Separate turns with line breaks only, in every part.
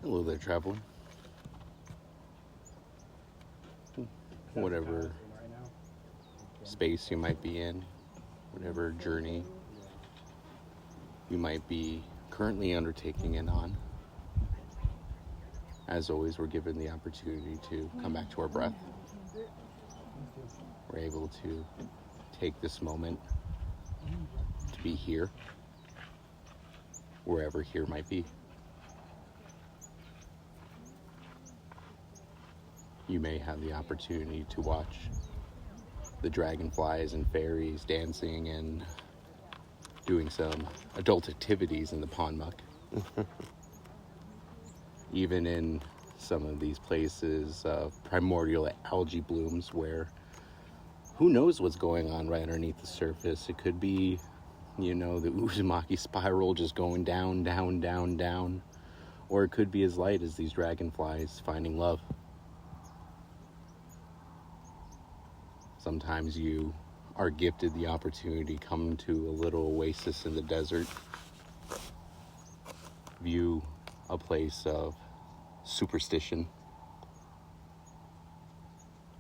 Hello there, traveler. Whatever space you might be in, whatever journey you might be currently undertaking and on. As always, we're given the opportunity to come back to our breath. We're able to take this moment to be here, wherever here might be. You may have the opportunity to watch the dragonflies and fairies dancing and doing some adult activities in the pond muck. Even in some of these places of primordial algae blooms where who knows what's going on right underneath the surface. It could be, the Uzumaki spiral just going down, down, down, down. Or it could be as light as these dragonflies finding love. Sometimes you are gifted the opportunity to come to a little oasis in the desert, view a place of superstition,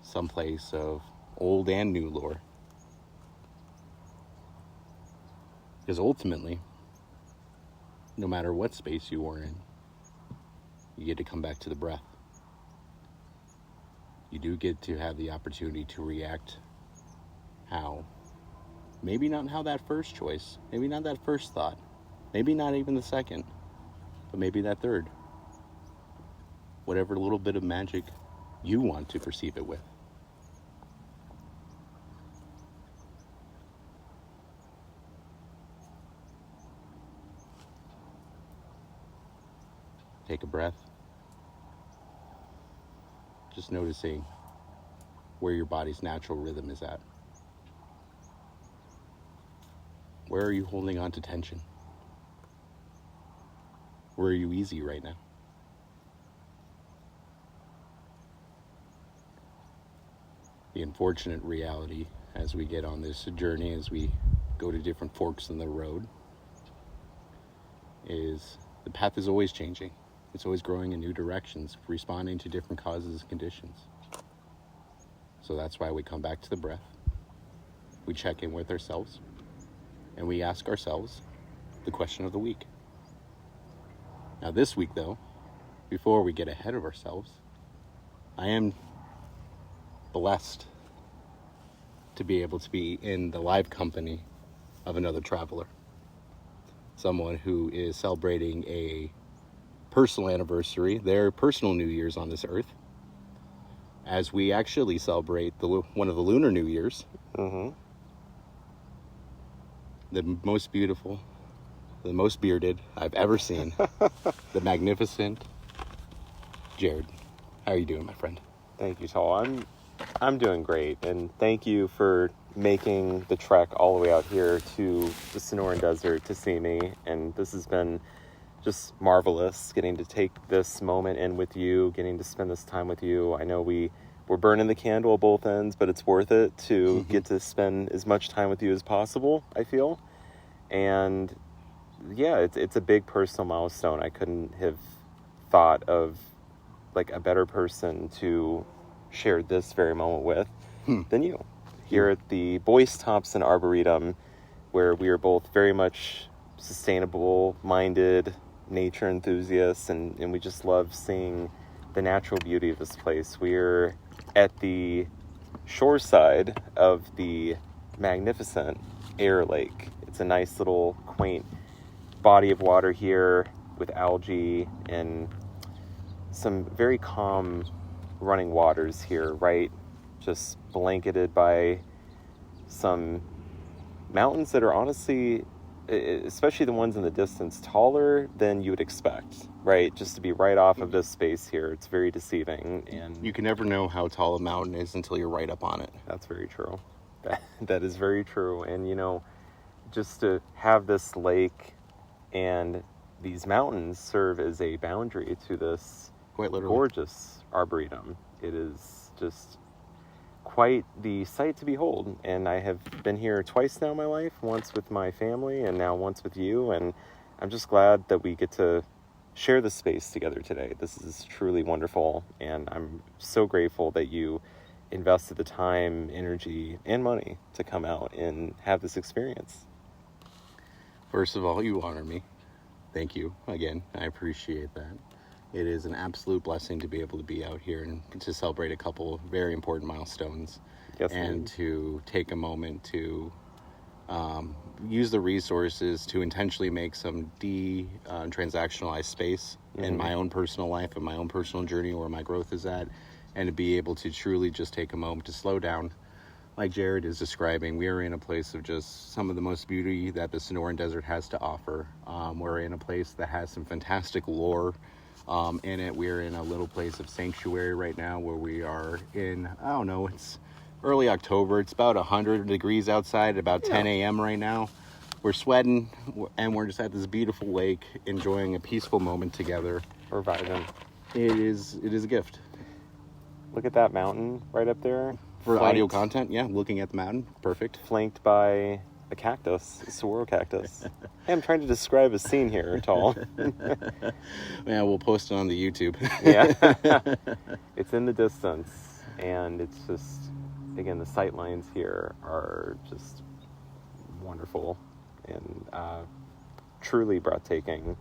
some place of old and new lore. Because ultimately, no matter what space you are in, you get to come back to the breath. You do get to have the opportunity to react how, maybe not how that first choice, maybe not that first thought, maybe not even the second, but maybe that third. Whatever little bit of magic you want to perceive it with. Take a breath. Just noticing where your body's natural rhythm is at. Where are you holding on to tension? Where are you easy right now? The unfortunate reality as we get on this journey, as we go to different forks in the road, is the path is always changing. It's always growing in new directions, responding to different causes and conditions. So that's why we come back to the breath. We check in with ourselves, and we ask ourselves the question of the week. Now this week, though, before we get ahead of ourselves, I am blessed to be able to be in the live company of another traveler. Someone who is celebrating a personal anniversary, their personal New Year's on this earth, as we actually celebrate one of the lunar New Years.
Mm-hmm.
The most beautiful, the most bearded I've ever seen, the magnificent Jared. How are you doing, my friend?
Thank you, Tal. I'm doing great, and thank you for making the trek all the way out here to the Sonoran Desert to see me. And this has been just marvelous, getting to take this moment in with you, getting to spend this time with you. I know we're burning the candle at both ends, but it's worth it to get to spend as much time with you as possible, I feel. And yeah, it's a big personal milestone. I couldn't have thought of like a better person to share this very moment with than you. Here at the Boyce Thompson Arboretum, where we are both very much sustainable-minded nature enthusiasts, and we just love seeing the natural beauty of this place. We're at the shore side of the magnificent Air Lake. It's a nice little quaint body of water here with algae and some very calm running waters here, right? Just blanketed by some mountains that are honestly, especially the ones in the distance, taller than you would expect, right? Just to be right off of this space here, it's very deceiving. And
you can never know how tall a mountain is until you're right up on it.
That's very true. That is very true. And, just to have this lake and these mountains serve as a boundary to this
quite literally
gorgeous arboretum. It is just quite the sight to behold. And I have been here twice now in my life, once with my family and now once with you. And I'm just glad that we get to share the space together today. This is truly wonderful, and I'm so grateful that you invested the time, energy, and money to come out and have this experience.
First of all, you honor me. Thank you again. I appreciate that. It is an absolute blessing to be able to be out here and to celebrate a couple of very important milestones.
Yes,
and
indeed.
to take a moment to use the resources to intentionally make some transactionalized space in my own personal life and my own personal journey where my growth is at, and to be able to truly just take a moment to slow down. Like Jared is describing, we are in a place of just some of the most beauty that the Sonoran Desert has to offer. We're in a place that has some fantastic lore in it. We're in a little place of sanctuary right now where we are in, I don't know, it's early October. It's about 100 degrees outside, about 10 a.m. right now. We're sweating, and we're just at this beautiful lake enjoying a peaceful moment together.
We're vibing.
It is a gift.
Look at that mountain right up there.
For audio content, yeah, looking at the mountain, perfect.
Flanked by a cactus, a saguaro cactus. Hey, I'm trying to describe a scene here, Tall.
Yeah, we'll post it on the YouTube.
Yeah. It's in the distance, and it's just, again, the sight lines here are just wonderful and truly breathtaking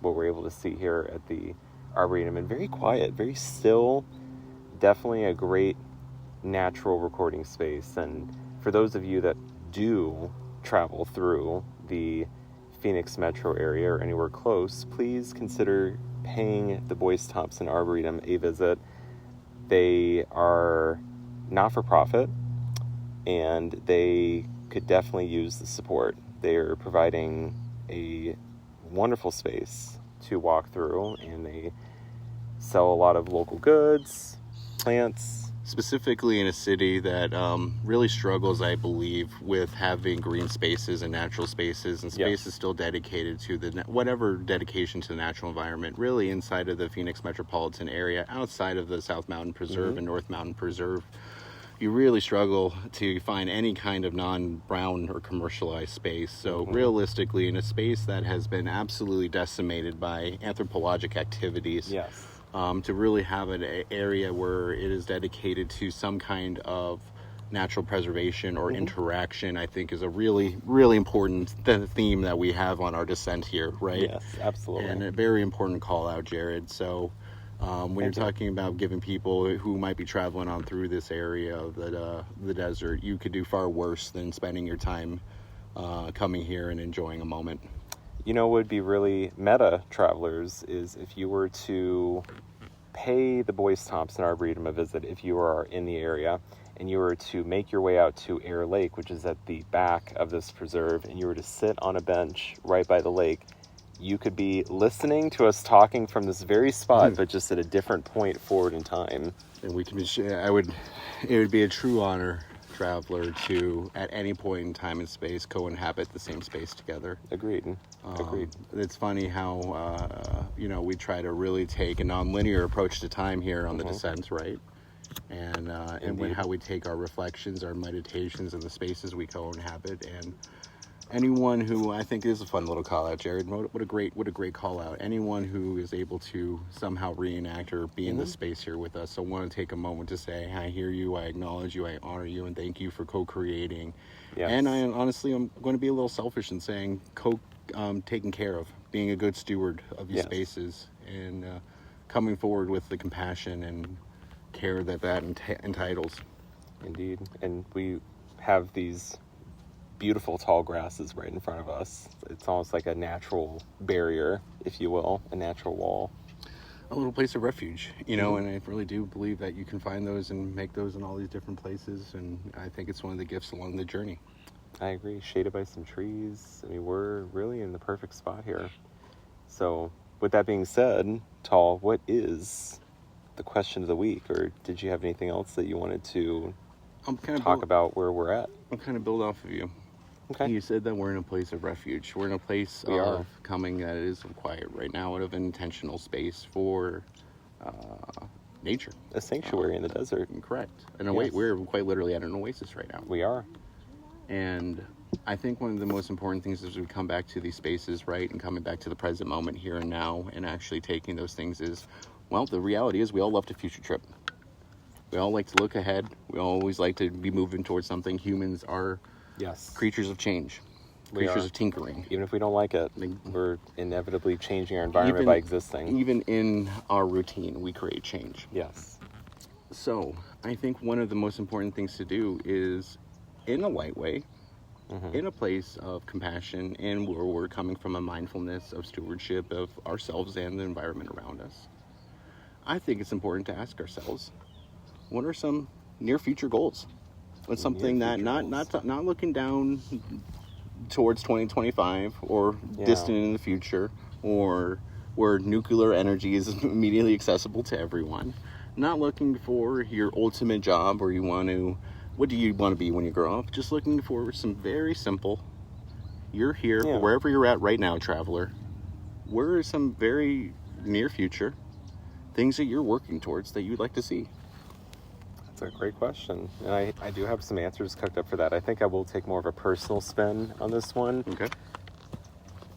what we're able to see here at the Arboretum. And very quiet, very still, definitely a great natural recording space. And for those of you that do travel through the Phoenix metro area or anywhere close, please consider paying the Boyce Thompson Arboretum a visit. They are not for profit, and they could definitely use the support. They are providing a wonderful space to walk through, and they sell a lot of local goods, plants.
Specifically in a city that really struggles, I believe, with having green spaces and natural spaces, and spaces still dedicated to whatever dedication to the natural environment, really inside of the Phoenix metropolitan area, outside of the South Mountain Preserve and North Mountain Preserve. You really struggle to find any kind of non-brown or commercialized space. So realistically, in a space that has been absolutely decimated by anthropologic activities, to really have an area where it is dedicated to some kind of natural preservation or interaction, I think is a really, really important theme that we have on our descent here, right?
Yes, absolutely.
And a very important call out, Jared. So when you're talking about giving people who might be traveling on through this area of the desert, you could do far worse than spending your time coming here and enjoying a moment.
You know what would be really meta, travelers, is if you were to pay the Boyce Thompson Arboretum a visit, if you are in the area, and you were to make your way out to Air Lake, which is at the back of this preserve, and you were to sit on a bench right by the lake, you could be listening to us talking from this very spot, but just at a different point forward in time.
And we can be, it would be a true honor, traveler, to at any point in time and space co-inhabit the same space together.
Agreed.
It's funny how we try to really take a non-linear approach to time here on the descent, right? And how we take our reflections, our meditations, and the spaces we co-inhabit. And anyone who, I think, is a fun little call out, Jared. What a great call out. Anyone who is able to somehow reenact or be in the space here with us. So I want to take a moment to say, I hear you, I acknowledge you, I honor you, and thank you for co-creating. Yes. And I'm going to be a little selfish in saying taking care of, being a good steward of these spaces, and coming forward with the compassion and care that entitles.
Indeed. And we have these beautiful tall grasses right in front of us. It's almost like a natural barrier, if you will, a natural wall.
A little place of refuge, and I really do believe that you can find those and make those in all these different places, and I think it's one of the gifts along the journey.
I agree. Shaded by some trees. I mean, we're really in the perfect spot here. So, with that being said, Tall, what is the question of the week? Or did you have anything else that you wanted to talk about where we're at?
I'll kind of build off of you. Okay. You said that we're in a place of refuge. We're in a place of coming that is quiet right now, out of an intentional space for nature.
A sanctuary in the desert.
Correct. And we're quite literally at an oasis right now.
We are.
And I think one of the most important things is we come back to these spaces, right, and coming back to the present moment here and now, and actually taking those things is, well, the reality is we all love to future trip. We all like to look ahead. We always like to be moving towards something. Humans are creatures of change, creatures of tinkering.
Even if we don't like it, we're inevitably changing our environment by existing.
Even in our routine, we create change.
Yes.
So I think one of the most important things to do is, in a light way, in a place of compassion, and where we're coming from a mindfulness of stewardship of ourselves and the environment around us. I think it's important to ask ourselves, what are some near future goals? What's something that not looking down towards 2025 or distant in the future, or where nuclear energy is immediately accessible to everyone. Not looking for your ultimate job, or what do you want to be when you grow up? Just looking for some very simple, you're here, wherever you're at right now, traveler. Where are some very near future things that you're working towards that you'd like to see?
That's a great question. And I do have some answers cooked up for that. I think I will take more of a personal spin on this one.
Okay.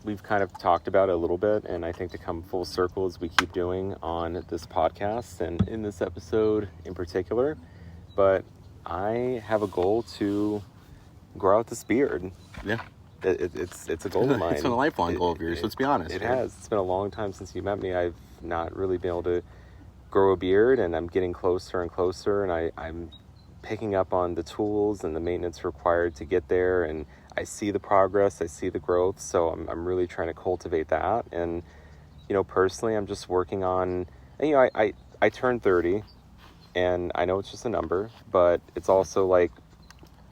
We've kind of talked about it a little bit, and I think to come full circle as we keep doing on this podcast and in this episode in particular. But I have a goal to grow out this beard.
Yeah.
It's a goal of mine.
It's been a lifelong goal of yours, let's be honest.
It has. It's been a long time since you met me. I've not really been able to grow a beard, and I'm getting closer and closer, and I'm picking up on the tools and the maintenance required to get there, and I see the progress, I see the growth, so I'm really trying to cultivate that. And, personally, I'm just working on, I turned 30, and I know it's just a number, but it's also like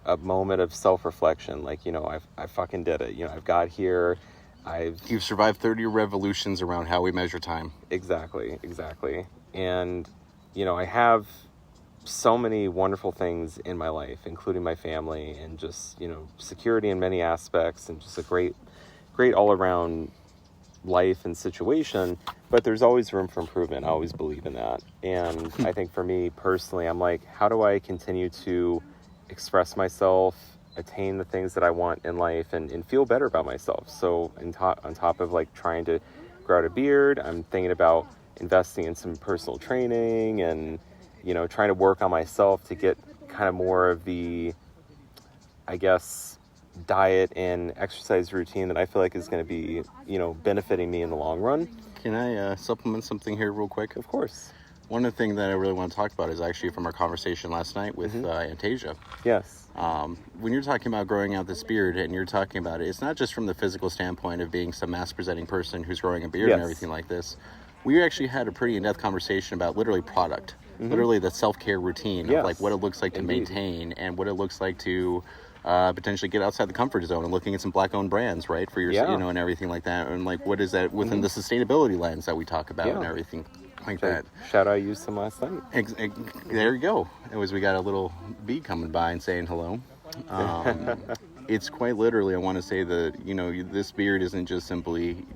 a moment of self-reflection. Like, I fucking did it. I've got here.
You've survived 30 revolutions around how we measure time.
Exactly. And, I have so many wonderful things in my life, including my family, and just, security in many aspects, and just a great all-around life and situation. But there's always room for improvement. I always believe in that. And I think for me personally, I'm like, how do I continue to express myself, attain the things that I want in life, and feel better about myself? So on top of like trying to grow out a beard, I'm thinking about investing in some personal training and, trying to work on myself to get kind of more of the, I guess, diet and exercise routine that I feel like is going to be, benefiting me in the long run.
Can I supplement something here real quick?
Of course.
One of the things that I really want to talk about is actually from our conversation last night with Antasia.
Yes.
When you're talking about growing out this beard, and you're talking about it, it's not just from the physical standpoint of being some mass-presenting person who's growing a beard and everything like this. We actually had a pretty in-depth conversation about literally product, literally the self-care routine of like what it looks like to maintain, and what it looks like to potentially get outside the comfort zone and looking at some black-owned brands, right, for your, and everything like that, and like what is that within the sustainability lens that we talk about and everything like that.
Shout out, I used some last night.
There you go. It was, we got a little bee coming by and saying hello. It's quite literally, I want to say that, this beard isn't just simply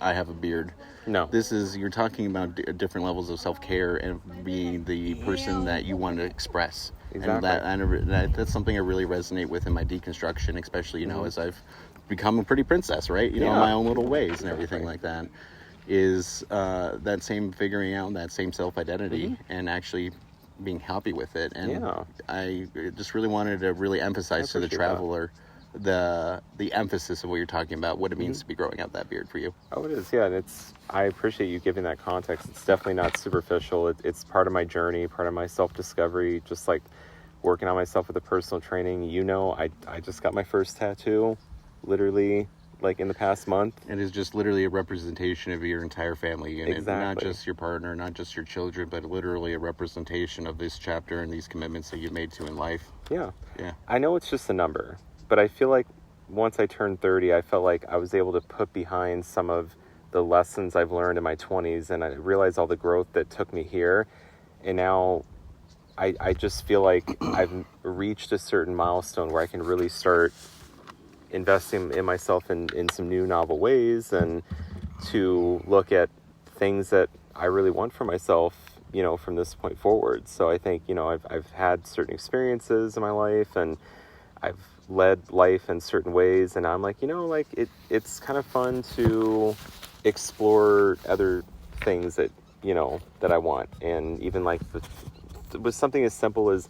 I have a beard.
No.
This is, you're talking about different levels of self-care and being the person that you want to express.
Exactly.
And that's something I really resonate with in my deconstruction, especially, as I've become a pretty princess, right? In my own little ways and everything like that, is that same figuring out that same self-identity and actually being happy with it. And I just really wanted to really emphasize to the traveler the emphasis of what you're talking about, what it means to be growing out that beard for you.
Oh, it is. Yeah. And I appreciate you giving that context. It's definitely not superficial. It's part of my journey, part of my self-discovery, just like working on myself with the personal training. I just got my first tattoo literally like in the past month.
It is just literally a representation of your entire family unit.
Exactly.
Not just your partner, not just your children, but literally a representation of this chapter and these commitments that you've made to in life.
Yeah.
Yeah.
I know it's just a number, but I feel like once I turned 30, I felt like I was able to put behind some of the lessons I've learned in my 20s, and I realized all the growth that took me here. And now I just feel like I've reached a certain milestone where I can really start investing in myself in some new novel ways, and to look at things that I really want for myself, from this point forward. So I think, I've had certain experiences in my life, and I've led life in certain ways, and I'm like, like it's kind of fun to explore other things that that I want. And even like with something as simple as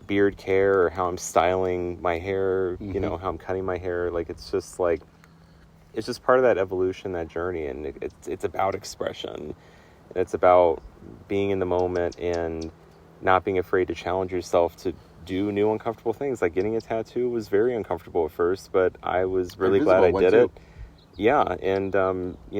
beard care, or how I'm styling my hair, how I'm cutting my hair, like it's just part of that evolution, that journey. And it's about expression. It's about being in the moment and not being afraid to challenge yourself to do new uncomfortable things. Like getting a tattoo was very uncomfortable at first, but I was really glad I did it. Yeah. And,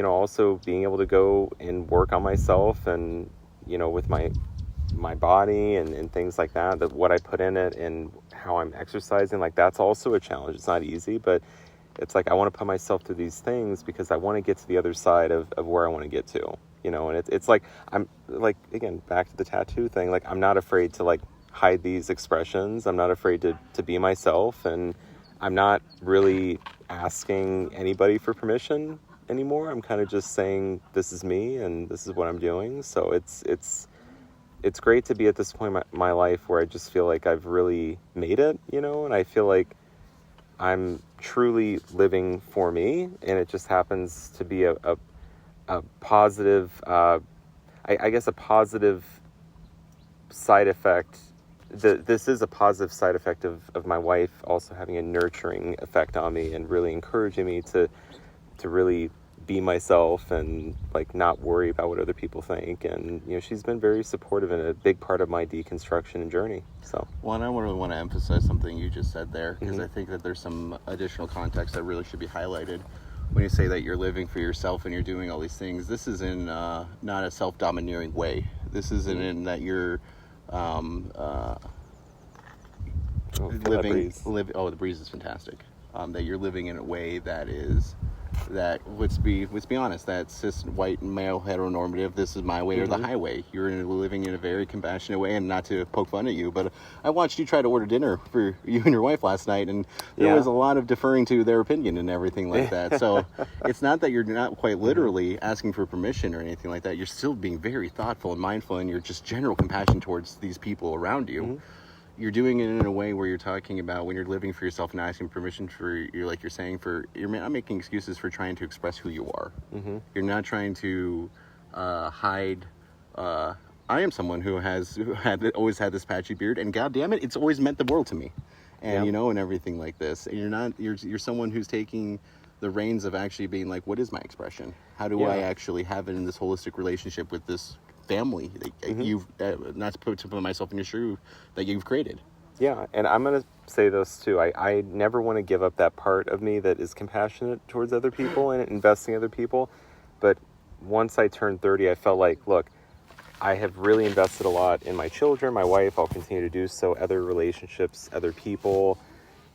also being able to go and work on myself and, with my body and things like that, what I put in it and how I'm exercising, like that's also a challenge. It's not easy, but it's like I want to put myself through these things because I want to get to the other side of where I want to get to, and it's like, I'm like, again, back to the tattoo thing, like I'm not afraid to like hide these expressions. I'm not afraid to be myself, and I'm not really asking anybody for permission anymore. I'm kind of just saying, this is me and this is what I'm doing. So it's great to be at this point in my life where I just feel like I've really made it, and I feel like I'm truly living for me, and it just happens to be a positive, I guess a positive side effect. This is a positive side effect of my wife also having a nurturing effect on me and really encouraging me to really be myself and like not worry about what other people think. And she's been very supportive and a big part of my deconstruction and journey. So
and I really want to emphasize something you just said there, because I think that there's some additional context that really should be highlighted. When you say that you're living for yourself and you're doing all these things, this is in not a self-domineering way. This isn't in that you're living. Oh, the breeze is fantastic. That you're living in a way that is let's be honest, that cis white male heteronormative, this is my way or the highway. You're living in a very compassionate way, and not to poke fun at you, but I watched you try to order dinner for you and your wife last night, and there was a lot of deferring to their opinion and everything like that. So it's not that you're not quite literally asking for permission or anything like that. You're still being very thoughtful and mindful, and you're just general compassion towards these people around you. You're doing it in a way where you're talking about when you're living for yourself and asking permission for, you're not making excuses for trying to express who you are. You're not trying to hide. I am someone who always had this patchy beard, and God damn it, it's always meant the world to me, and and everything like this. And you're someone who's taking the reins of actually being like, what is my expression? How do I actually have it in this holistic relationship with this family that you've not to put myself in your shoe, that you've created.
And I'm gonna say this too, I never want to give up that part of me that is compassionate towards other people and investing in other people. But once I turned 30, I felt like, look, I have really invested a lot in my children, my wife. I'll continue to do so, other relationships, other people,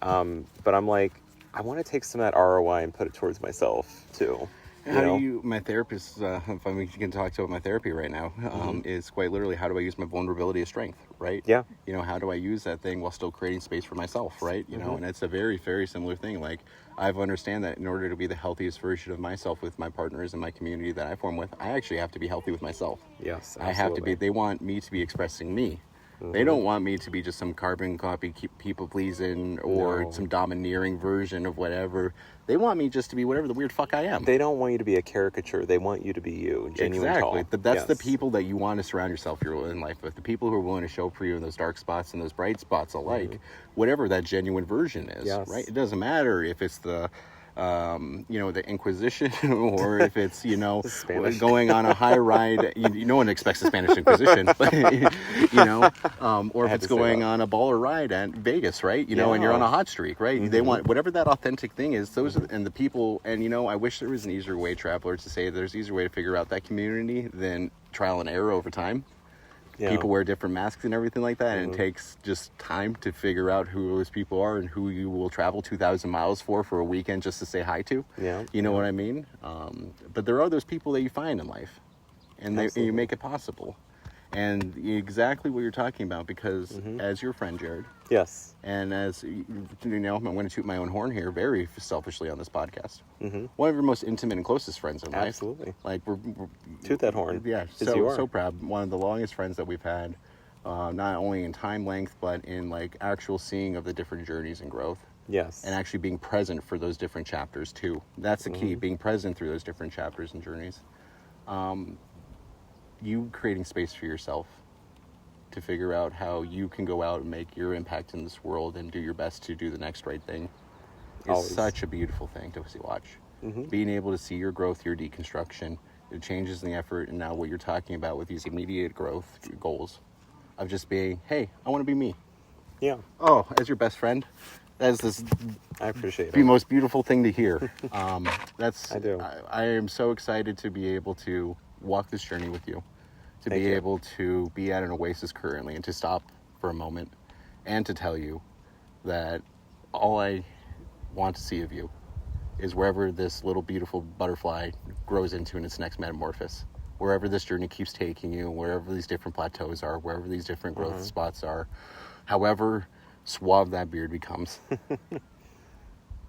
but I'm like, I want to take some of that ROI and put it towards myself too.
My therapist, if I'm going to talk about my therapy right now, is quite literally, how do I use my vulnerability as strength, right?
Yeah.
How do I use that thing while still creating space for myself, right? And it's a very, very similar thing. Like, I've understand that in order to be the healthiest version of myself with my partners and my community that I form with, I actually have to be healthy with myself.
Yes, absolutely.
I have to be, they want me to be expressing me. They don't want me to be just some carbon copy, people pleasing, or some domineering version of whatever. They want me just to be whatever the weird fuck I am.
They don't want you to be a caricature. They want you to be you, genuine.
Exactly.
Tall.
That's the people that you want to surround yourself in life with. The people who are willing to show up for you in those dark spots and those bright spots alike, whatever that genuine version is. Right? It doesn't matter if it's the the Inquisition, or if it's, going on a high ride. No one expects the Spanish Inquisition, but, or if it's going on a baller ride at Vegas, right? And you're on a hot streak, right? They want whatever that authentic thing is. Those are, and the people, and I wish there was an easier way, traveler, to say there's an easier way to figure out that community than trial and error over time. People wear different masks and everything like that, and it takes just time to figure out who those people are and who you will travel 2,000 miles for a weekend just to say hi to. You know what I mean? But there are those people that you find in life, and you make it possible. And exactly what you're talking about, because as your friend, Jared.
Yes.
And as, I'm going to toot my own horn here very selfishly on this podcast. One of your most intimate and closest friends in life.
Absolutely.
Like, we're
toot that horn.
Yeah, so proud. One of the longest friends that we've had. not only in time length, but in like actual seeing of the different journeys and growth.
Yes.
And actually being present for those different chapters too. That's the key, being present through those different chapters and journeys. You creating space for yourself to figure out how you can go out and make your impact in this world and do your best to do the next right thing is
Always.
such a beautiful thing to watch. Being able to see your growth, your deconstruction, the changes in the effort, and now what you're talking about with these immediate growth goals of just being, hey, I want to be me.
Yeah.
Oh, as your best friend, that is this
I appreciate
the
it.
most beautiful thing to hear.
I do.
I am so excited to be able to walk this journey with you, to
Thank
be
you.
able to be at an oasis currently and to stop for a moment and to tell you that all I want to see of you is wherever this little beautiful butterfly grows into in its next metamorphosis, wherever this journey keeps taking you, wherever these different plateaus are, wherever these different growth spots are, however suave that beard becomes,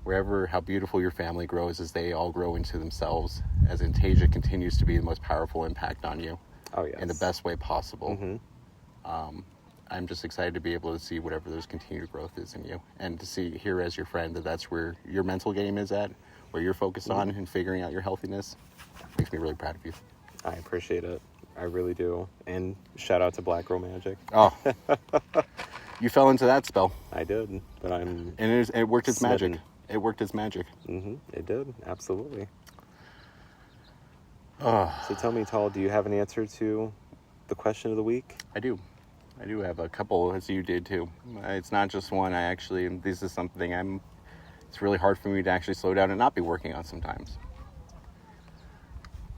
wherever how beautiful your family grows as they all grow into themselves, as Antasia continues to be the most powerful impact on you
Oh, yes.
in the best way possible. I'm just excited to be able to see whatever those continued growth is in you, and to see here as your friend that that's where your mental game is at, where you're focused on and figuring out your healthiness. Makes me really proud of you.
I appreciate it. I really do. And shout out to Black Girl Magic.
Oh, you fell into that spell,
I did, but I'm...
and it worked its magic.
Smitten.
It worked its magic.
It did, absolutely.
Oh,
So tell me, Tal, do you have an answer to the question of the week?
I do have a couple, as you did too. It's not just one. This is something it's really hard for me to actually slow down and not be working on sometimes.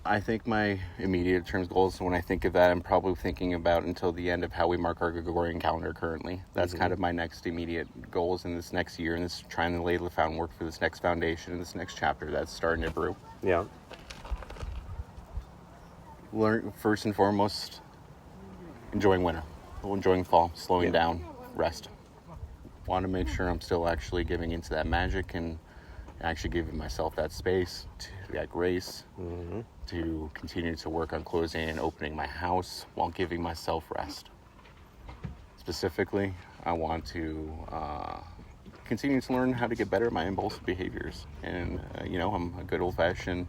I think my immediate term goals, when I think of that, I'm probably thinking about until the end of how we mark our Gregorian calendar currently. That's kind of my next immediate goals in this next year, and this trying to lay the groundwork for this next foundation and this next chapter that's starting to brew.
Yeah.
Learn, first and foremost, enjoying winter, enjoying fall, slowing down, rest. Want to make sure I'm still actually giving into that magic and actually giving myself that space, that grace, to continue to work on closing and opening my house while giving myself rest. Specifically, I want to continue to learn how to get better at my impulsive behaviors. And, I'm a good old-fashioned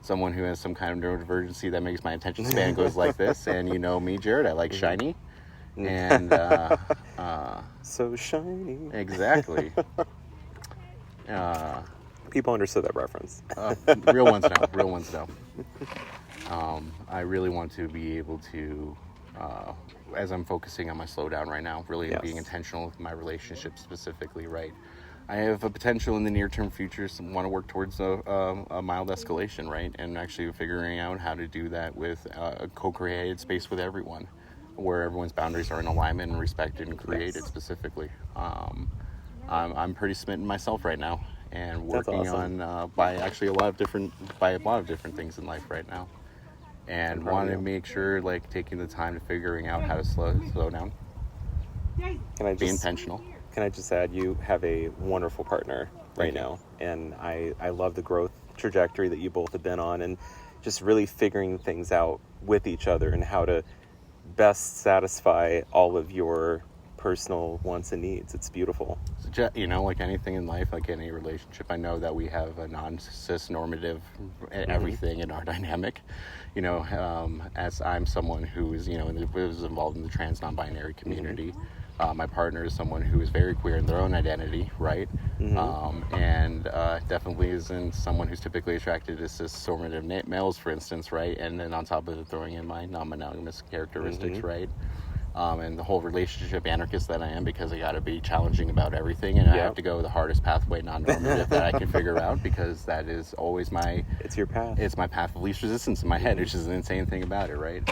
someone who has some kind of neurodivergency that makes my attention span goes like this. And you know me, Jared, I like shiny. And
So shiny.
exactly.
People understood that reference.
Real ones know. I really want to be able to, as I'm focusing on my slowdown right now, really being intentional with my relationship specifically, right? I have a potential in the near-term future to want to work towards a mild escalation, right? And actually figuring out how to do that with a co-created space with everyone, where everyone's boundaries are in alignment and respected and created specifically. I'm pretty smitten myself right now, and working on by a lot of different things in life right now, and want to make sure like taking the time to figuring out how to slow down. Be intentional.
Can I just add, you have a wonderful partner right now, and I love the growth trajectory that you both have been on, and just really figuring things out with each other and how to best satisfy all of your personal wants and needs. It's beautiful.
Like anything in life, like any relationship, I know that we have a non-cis normative everything in our dynamic. As I'm someone who is, was involved in the trans non-binary community. My partner is someone who is very queer in their own identity, right? And definitely isn't someone who's typically attracted to cis-normative males, for instance, right? And then on top of it, throwing in my non-monogamous characteristics, right? And the whole relationship anarchist that I am, because I got to be challenging about everything, and I have to go the hardest pathway, non-normative, that I can figure out, because that is always
it's your path.
It's my path of least resistance in my head, which is an insane thing about it, right?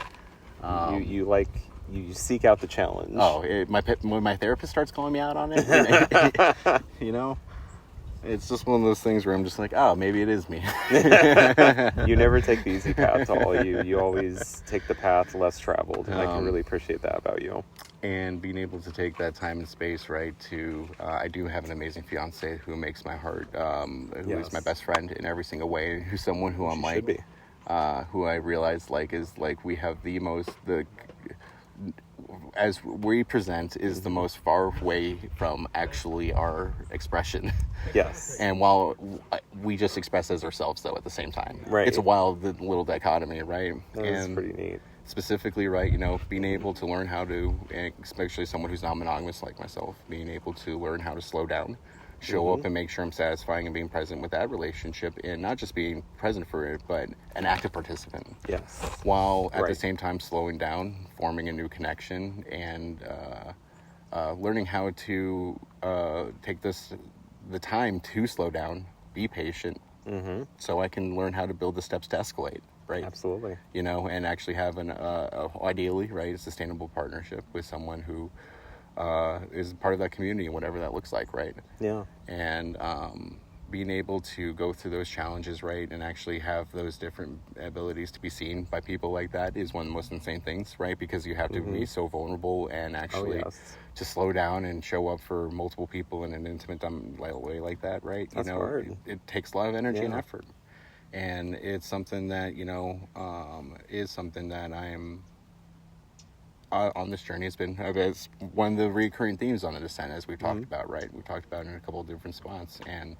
You seek out the challenge.
Oh, when my therapist starts calling me out on it, it's just one of those things where I'm just like, oh, maybe it is me.
You never take the easy path, Tal. You always take the path less traveled, and I can really appreciate that about you.
And being able to take that time and space, right, to, I do have an amazing fiance who makes my heart, who is my best friend in every single way, who's someone who I'm like, who I realize, like, is like, we have as we present is the most far away from actually our expression.
Yes.
And while we just express as ourselves, though, at the same time.
Right.
It's a wild little dichotomy, right?
That is pretty neat.
Specifically, right, being able to learn how to, and especially someone who's not monogamous like myself, being able to learn how to slow down, show up and make sure I'm satisfying and being present with that relationship, and not just being present for it, but an active participant.
Yes.
While at the same time slowing down, forming a new connection, and learning how to take the time to slow down, be patient, so I can learn how to build the steps to escalate. Right.
Absolutely.
And actually have ideally, right, a sustainable partnership with someone who is part of that community, whatever that looks like, right?
Yeah.
And being able to go through those challenges, right, and actually have those different abilities to be seen by people like that is one of the most insane things, right? Because you have to be so vulnerable and actually to slow down and show up for multiple people in an intimate way like that, right?
That's hard.
It takes a lot of energy and effort. And it's something that, is something that I'm on this journey. It's one of the recurring themes on the descent, as we've talked about, right? We talked about it in a couple of different spots. And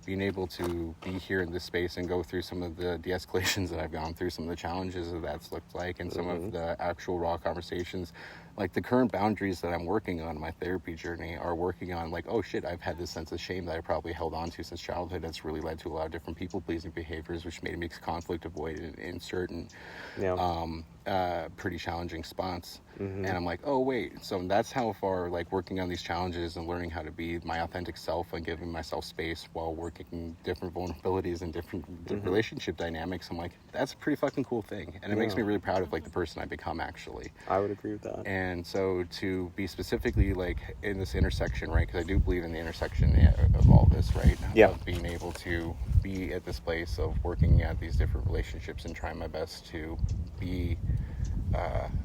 being able to be here in this space and go through some of the de-escalations that I've gone through, some of the challenges that that's looked like, and some of the actual raw conversations. Like the current boundaries that I'm working on my therapy journey are working on, like, oh shit, I've had this sense of shame that I probably held on to since childhood that's really led to a lot of different people-pleasing behaviors, which made me conflict avoidant in certain pretty challenging spots. And I'm like, oh wait, so that's how far, like, working on these challenges and learning how to be my authentic self and giving myself space while working different vulnerabilities and different relationship dynamics. I'm like, that's a pretty fucking cool thing, and it makes me really proud of, like, the person I become, actually.
I would agree with that.
And so to be specifically, like, in this intersection, right, because I do believe in the intersection of all this, right?
Yeah.
Of being able to be at this place of working at these different relationships and trying my best to be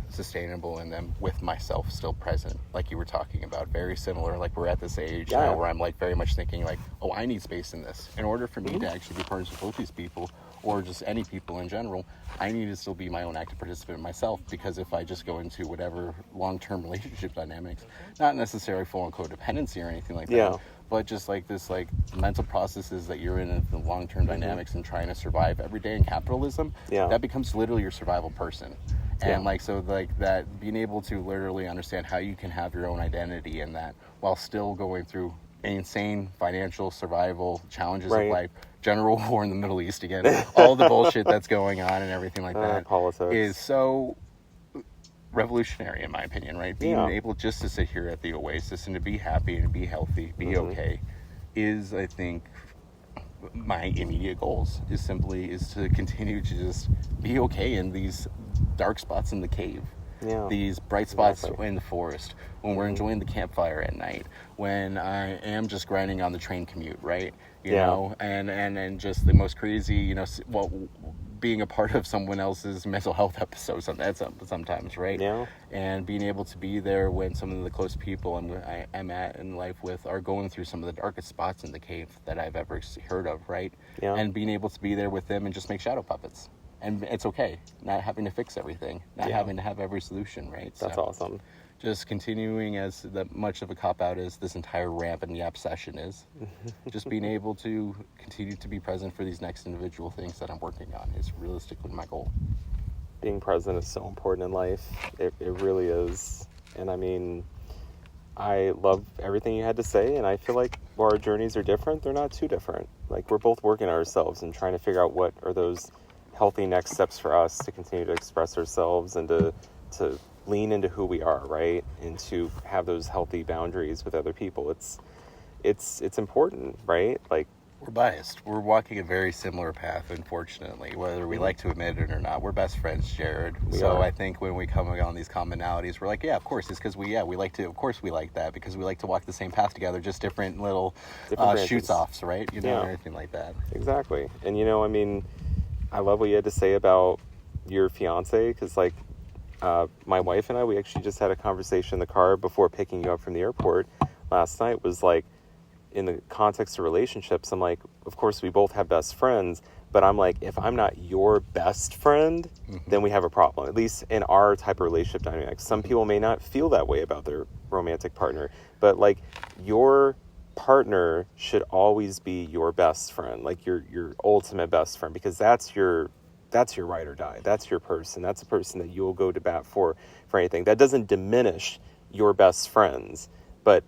sustainable in them with myself still present, like you were talking about. Very similar, like we're at this age now where I'm, like, very much thinking, like, oh, I need space in this. In order for me to actually be partners with both these people, or just any people in general, I need to still be my own active participant myself, because if I just go into whatever long-term relationship dynamics, not necessarily full-on codependency or anything like that, but just like this, like, mental processes that you're in the long-term dynamics and trying to survive every day in capitalism, that becomes literally your survival person. And like, so like that, being able to literally understand how you can have your own identity in that while still going through insane financial survival challenges of life, general war in the Middle East again, all the bullshit that's going on and everything like that
politics
is so revolutionary, in my opinion, right? Being able just to sit here at the Oasis and to be happy and be healthy, be okay, is, I think, my immediate goals is to continue to just be okay in these dark spots in the cave, these bright spots in the forest, when we're enjoying the campfire at night, when I am just grinding on the train commute, right? You know, and just the most crazy, being a part of someone else's mental health episode sometimes, right? Yeah. And being able to be there when some of the close people I'm at in life with are going through some of the darkest spots in the cave that I've ever heard of, right? Yeah. And being able to be there with them and just make shadow puppets. And it's okay, not having to fix everything, not having to have every solution, right?
That's awesome.
Just continuing as much of a cop-out as this entire rant and yap session is. Just being able to continue to be present for these next individual things that I'm working on is realistically my goal.
Being present is so important in life. It really is. And I mean, I love everything you had to say, and I feel like while our journeys are different, they're not too different. Like, we're both working on ourselves and trying to figure out what are those healthy next steps for us to continue to express ourselves and to lean into who we are, right? And to have those healthy boundaries with other people. It's important, right? Like,
we're biased. We're walking a very similar path, unfortunately, whether we like to admit it or not. We're best friends, Jared. I think when we come on these commonalities, we're like, yeah, of course, it's because we like that because we like to walk the same path together, just different little shoots offs, right? And everything like that.
Exactly. And I mean, I love what you had to say about your fiance, because, like, my wife and I, we actually just had a conversation in the car before picking you up from the airport last night. Was like, in the context of relationships, I'm like, of course we both have best friends, But I'm like, if I'm not your best friend, then we have a problem, at least in our type of relationship dynamic. Some people may not feel that way about their romantic partner, but like your partner should always be your best friend, like your ultimate best friend, because that's your ride or die. That's your person. That's a person that you'll go to bat for anything. That doesn't diminish your best friends, but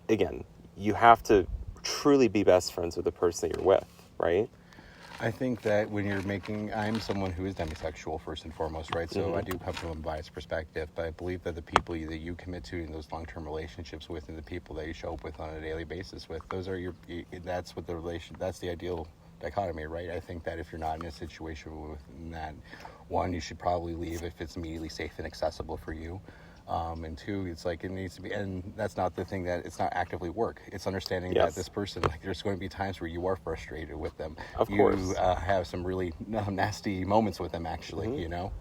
again, you have to truly be best friends with the person that you're with, right?
I think that when you're I'm someone who is demisexual first and foremost, right? So I do come from a biased perspective, but I believe that the people that you commit to in those long-term relationships with, and the people that you show up with on a daily basis with, that's what that's the ideal dichotomy, right? I think that if you're not in a situation with that, one, you should probably leave if it's immediately safe and accessible for you. And two, it's like it needs to be, and that's not the thing, that it's not actively work. It's understanding that this person, like, there's going to be times where you are frustrated with them.
Of course.
You have some really nasty moments with them, actually, you know?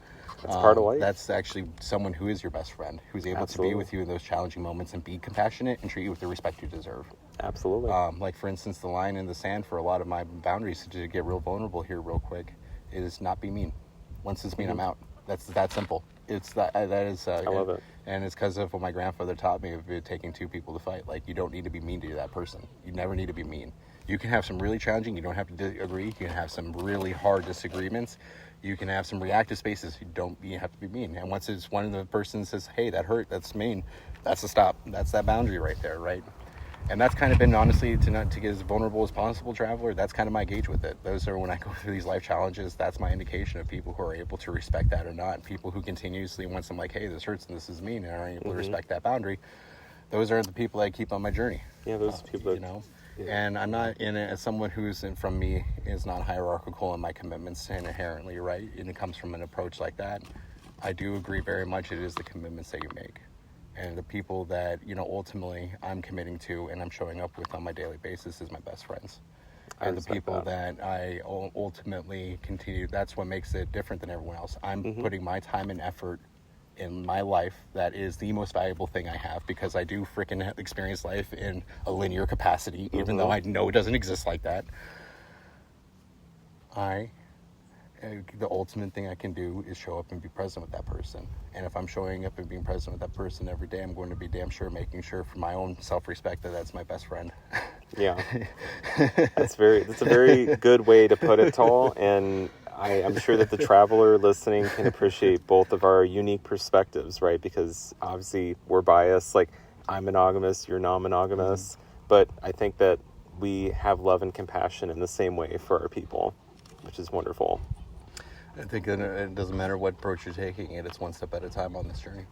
That's part of life.
That's actually someone who is your best friend, who's able to be with you in those challenging moments and be compassionate and treat you with the respect you deserve.
Absolutely.
Like, for instance, the line in the sand for a lot of my boundaries, to get real vulnerable here real quick, is not be mean. Once it's mean, I'm out. That's that simple. It's that is. I
love it.
And it's because of what my grandfather taught me of it taking two people to fight. Like, you don't need to be mean to that person. You never need to be mean. You can have some really challenging. You don't have to agree. You can have some really hard disagreements. You can have some reactive spaces. You have to be mean. And once it's one of the person says, "Hey, that hurt. That's mean," that's a stop. That's that boundary right there, right? And that's kind of been, honestly, to get as vulnerable as possible, traveler, that's kind of my gauge with it. Those are, when I go through these life challenges, that's my indication of people who are able to respect that or not. People who continuously, once I'm like, hey, this hurts and this is mean, and aren't able to respect that boundary, those are the people I keep on my journey.
Yeah, those people,
you know. Yeah. And I'm not in it as someone who's from me is not hierarchical in my commitments inherently, right? And it comes from an approach like that. I do agree very much it is the commitments that you make. And the people that, ultimately I'm committing to and I'm showing up with on my daily basis is my best friends. And the people that I ultimately continue, that's what makes it different than everyone else. I'm putting my time and effort in my life. That is the most valuable thing I have, because I do freaking experience life in a linear capacity, even though I know it doesn't exist like that. The ultimate thing I can do is show up and be present with that person. And if I'm showing up and being present with that person every day, I'm going to be damn sure making sure for my own self-respect that that's my best friend.
Yeah. That's a very good way to put it, Tall. And I'm sure that the traveler listening can appreciate both of our unique perspectives, right? Because obviously we're biased. Like, I'm monogamous, you're non-monogamous. But I think that we have love and compassion in the same way for our people, which is wonderful.
I think it doesn't matter what approach you're taking, it's one step at a time on this journey.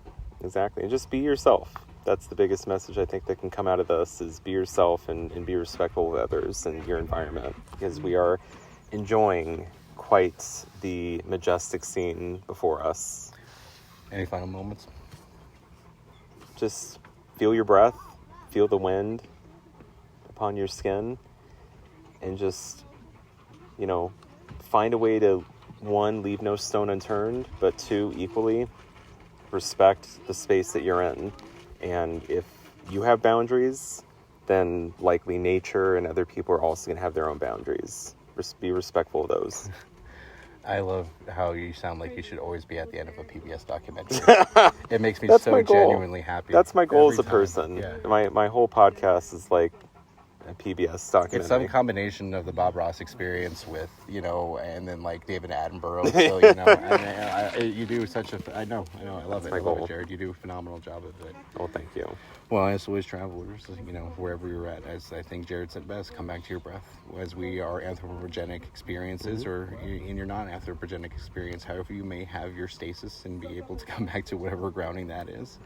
Exactly. And just be yourself. That's the biggest message I think that can come out of this, is be yourself and be respectful of others and your environment, because we are enjoying quite the majestic scene before us.
Any final moments?
Just feel your breath, feel the wind upon your skin, and just, find a way to, one, leave no stone unturned, but two, equally respect the space that you're in. And if you have boundaries, then likely nature and other people are also going to have their own boundaries. Be respectful of those.
I love how you sound like you should always be at the end of a PBS documentary. It makes me so genuinely happy.
That's my goal as a
time.
person.
Yeah.
My whole podcast is like a PBS documentary.
It's some combination of the Bob Ross experience with, and then like David Attenborough. So, you do such I know, I love it. I love it, Jared. You do a phenomenal job of it.
Oh, thank you.
Well, as always, travelers, wherever you're at, as I think Jared said best, come back to your breath. As we are anthropogenic experiences, or in your non-anthropogenic experience, however you may have your stasis and be able to come back to whatever grounding that is.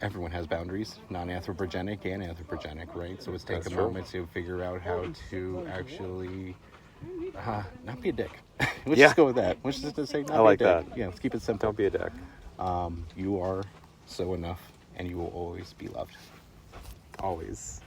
Everyone has boundaries, non-anthropogenic and anthropogenic, right? So let's take a moment to figure out how to actually not be a dick. Let's just go with that. Let's just say not be a dick.
That.
Yeah, let's keep it simple.
Don't be a dick.
You are so enough, and you will always be loved.
Always.